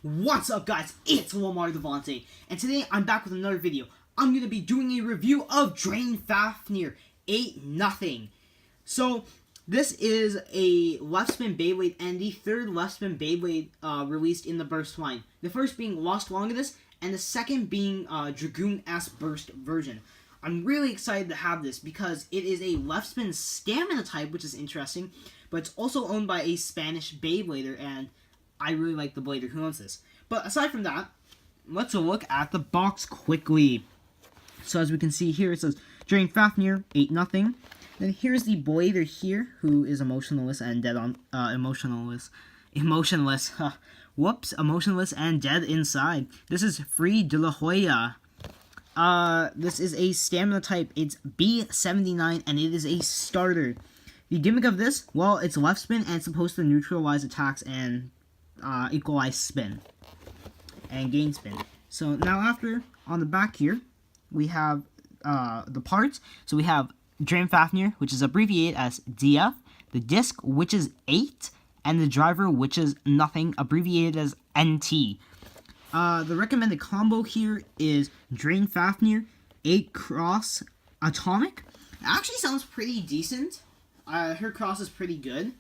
What's up, guys? It's Lamar Devante, and today I'm back with another video. I'm going to be doing a review of Fafnir 8-0. So, this is a left spin Beyblade and the third left spin Beyblade released in the burst line. The first being Lost Longinus, and the second being Dragoon S burst version. I'm really excited to have this because it is a left spin stamina type, which is interesting, but it's also owned by a Spanish Beyblader, and I really like the blader who owns this. But aside from that, let's look at the box quickly. So as we can see here, it says Fafnir 8-0. Then here's the blader here, who is emotionless and dead on emotionless. Whoops, emotionless and dead inside. This is Free de la Hoya. This is a stamina type. It's B-79, and it is a starter. The gimmick of this, well, it's left spin, and it's supposed to neutralize attacks and equalize spin and gain spin. So now after, on the back here, we have the parts. So we have Fafnir, which is abbreviated as DF, the disc, which is 8, and the driver, which is nothing, abbreviated as NT. The recommended combo here is Fafnir 8 Cross Atomic. It actually sounds pretty decent. Her cross is pretty good.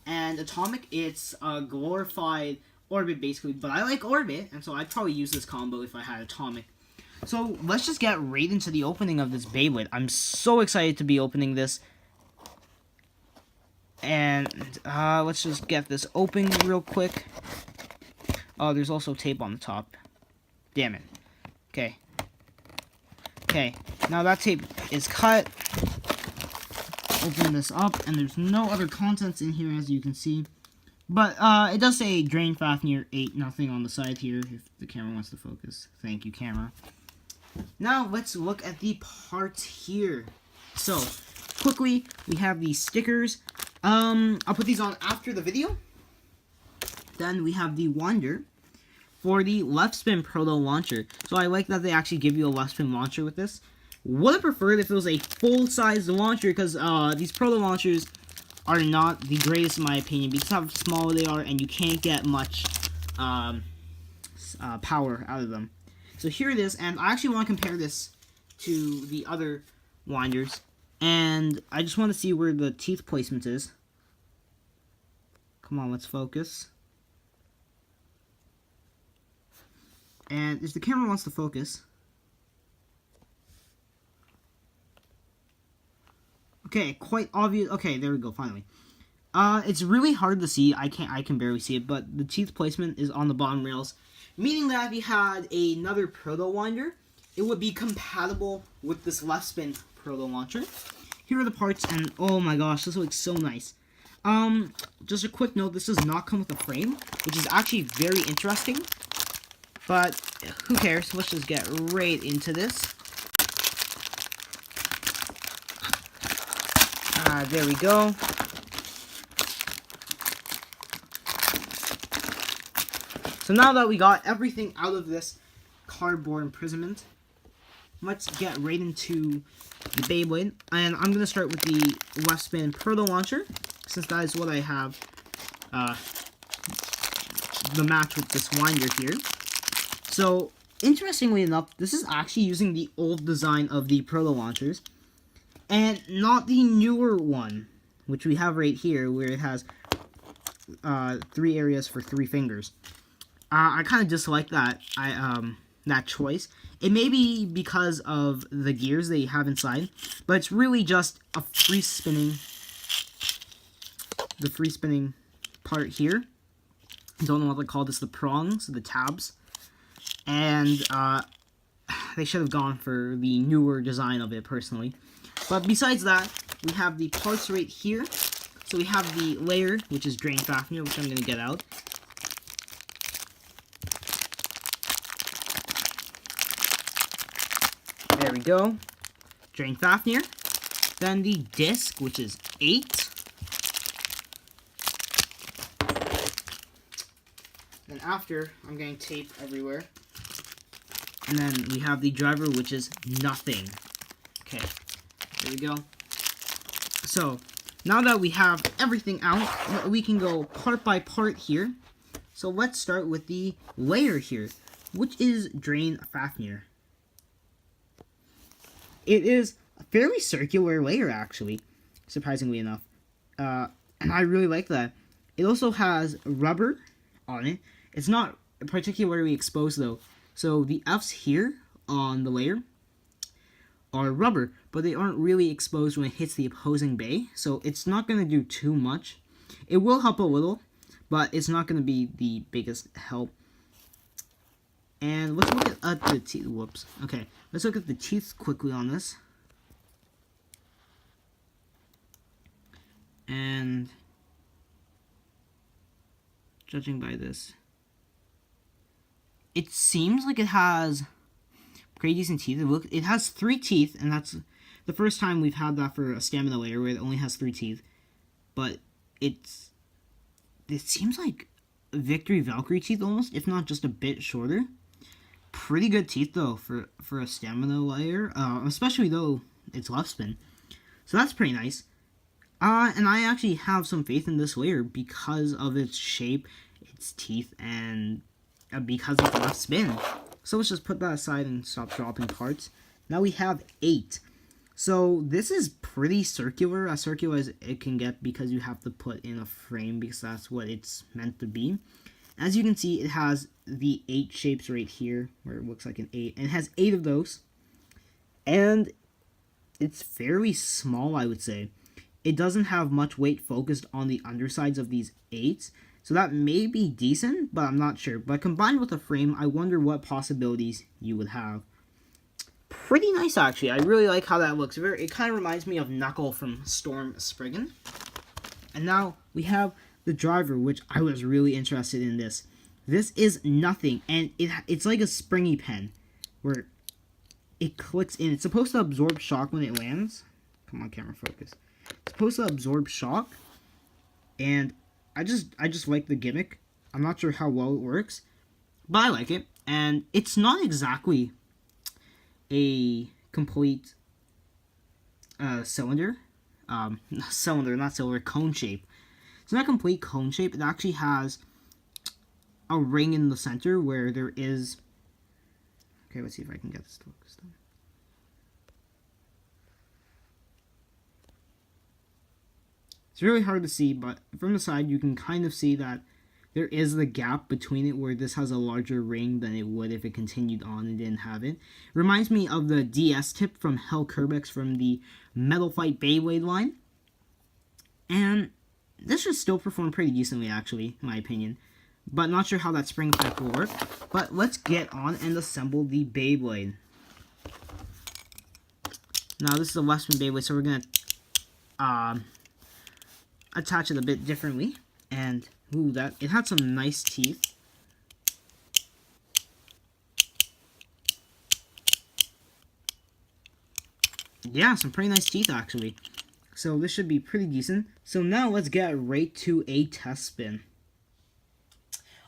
And Atomic, it's a glorified Orbit, basically. But I like Orbit, and so I'd probably use this combo if I had Atomic. So, let's just get right into the opening of this Beyblade. I'm so excited to be opening this. And, let's just get this open real quick. Oh, there's also tape on the top. Damn it. Okay. Okay, now that tape is cut. Open this up, and there's no other contents in here, as you can see. But, it does say Fafnir 8-0 on the side here, if the camera wants to focus. Thank you, camera. Now, let's look at the parts here. So, quickly, we have these stickers. I'll put these on after the video. Then we have the winder for the left spin proto launcher. So I like that they actually give you a left spin launcher with this. Would have preferred if it was a full-size launcher, because these proto launchers are not the greatest in my opinion, because of how small they are and you can't get much power out of them. So here it is, and I actually want to compare this to the other winders, and I just want to see where the teeth placement is. Come on, let's focus. And if the camera wants to focus. Okay, quite obvious. Okay, there we go, finally. It's really hard to see. I can barely see it, but the teeth placement is on the bottom rails, meaning that if you had another proto winder, it would be compatible with this left spin proto launcher. Here are the parts, and oh my gosh, this looks so nice. Just a quick note, this does not come with a frame, which is actually very interesting. But who cares? Let's just get right into this. There we go. So now that we got everything out of this cardboard imprisonment, let's get right into the Beyblade. And I'm going to start with the left spin proto launcher, since that is what I have the match with this winder here. So, interestingly enough, this is actually using the old design of the proto launchers, and not the newer one, which we have right here, where it has 3 areas for 3 fingers. I kind of dislike that that choice. It may be because of the gears they have inside, but it's really just a free spinning part here. I don't know what they call this, the prongs, the tabs. And they should have gone for the newer design of it, personally. But besides that, we have the parts right here. So we have the layer, which is Fafnir, which I'm going to get out. There we go. Fafnir. Then the disc, which is 8. Then after, I'm getting tape everywhere. And then we have the driver, which is nothing. Okay, there we go. So, now that we have everything out, we can go part by part here. So let's start with the layer here, which is Drain Fafnir. It is a fairly circular layer, actually, surprisingly enough. And I really like that. It also has rubber on it. It's not particularly exposed, though. So the F's here on the layer are rubber, but they aren't really exposed when it hits the opposing bay. So it's not going to do too much. It will help a little, but it's not going to be the biggest help. And let's look at the teeth. Whoops. Okay, let's look at the teeth quickly on this. And judging by this, it seems like it has pretty decent teeth. It has 3 teeth, and that's the first time we've had that for a stamina layer where it only has 3 teeth. But it seems like Victory Valkyrie teeth almost, if not just a bit shorter. Pretty good teeth though for a stamina layer, especially though it's left spin. So that's pretty nice. And I actually have some faith in this layer because of its shape, its teeth, and because of the left spin. So let's just put that aside and stop dropping parts. Now we have 8. So this is pretty circular, as circular as it can get, because you have to put in a frame because that's what it's meant to be. As you can see, it has the 8 shapes right here, where it looks like an 8, and it has 8 of those. And it's fairly small, I would say. It doesn't have much weight focused on the undersides of these 8s, so that may be decent, but I'm not sure. But combined with a frame, I wonder what possibilities you would have. Pretty nice, actually. I really like how that looks. It kind of reminds me of Knuckle from Storm Spriggan. And now we have the driver, which I was really interested in this. This is nothing, and it's like a springy pen, where it clicks in. It's supposed to absorb shock when it lands. Come on, camera, focus. It's supposed to absorb shock, and I just like the gimmick. I'm not sure how well it works, but I like it. And it's not exactly a complete cylinder. Cylinder, not cylinder, cone shape. It's not a complete cone shape. It actually has a ring in the center where there is... Okay, let's see if I can get this to focus. It's really hard to see, but from the side you can kind of see that there is the gap between it where this has a larger ring than it would if it continued on and didn't have it. Reminds me of the DS tip from Hell Kerbex from the Metal Fight Beyblade line. And this should still perform pretty decently, actually, in my opinion. But not sure how that spring effect will work. But let's get on and assemble the Beyblade. Now, this is a left spin Beyblade, so we're going to attach it a bit differently. And, ooh, it had some nice teeth. Yeah, some pretty nice teeth, actually. So this should be pretty decent. So now let's get right to a test spin.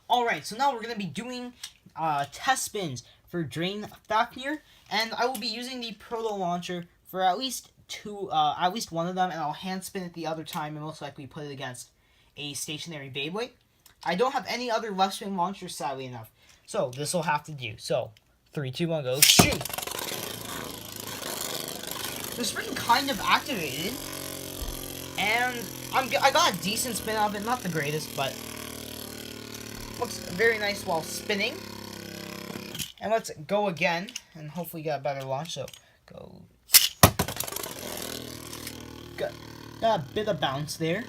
Alright, so now we're going to be doing test spins for Drain Fafnir. And I will be using the Proto Launcher for at least one of them. And I'll hand spin it the other time and most likely put it against a stationary Beyblade. I don't have any other left spin launchers, sadly enough. So this will have to do. So 3, 2, 1, go shoot! The spring kind of activated, and I got a decent spin out of it, not the greatest, but looks very nice while spinning. And let's go again, and hopefully get a better launch. So go, got a bit of bounce there,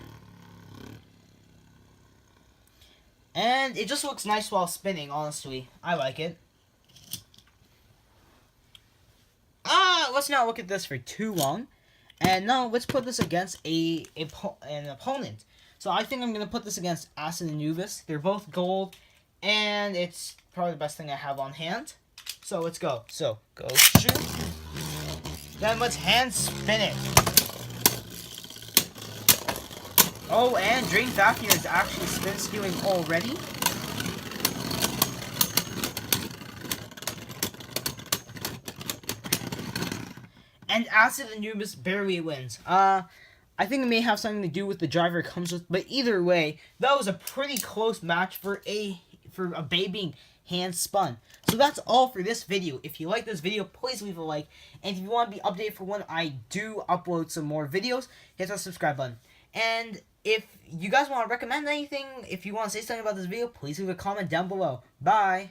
and it just looks nice while spinning. Honestly, I like it. Let's not look at this for too long. And now let's put this against an opponent. So I think I'm going to put this against Acid and Anubis. They're both gold, and it's probably the best thing I have on hand. So let's go. So, go shoot. Then let's hand spin it. Oh, and Drain Fafnir is actually spin skewing already. And Acid Anubis barely wins. I I think it may have something to do with the driver it comes with, but either way, that was a pretty close match for a Beyblade being hand spun. So that's all for this video. If you like this video, please leave a like, and if you want to be updated for when I do upload some more videos, hit that subscribe button. And if you guys want to recommend anything, if you want to say something about this video, please leave a comment down below. Bye!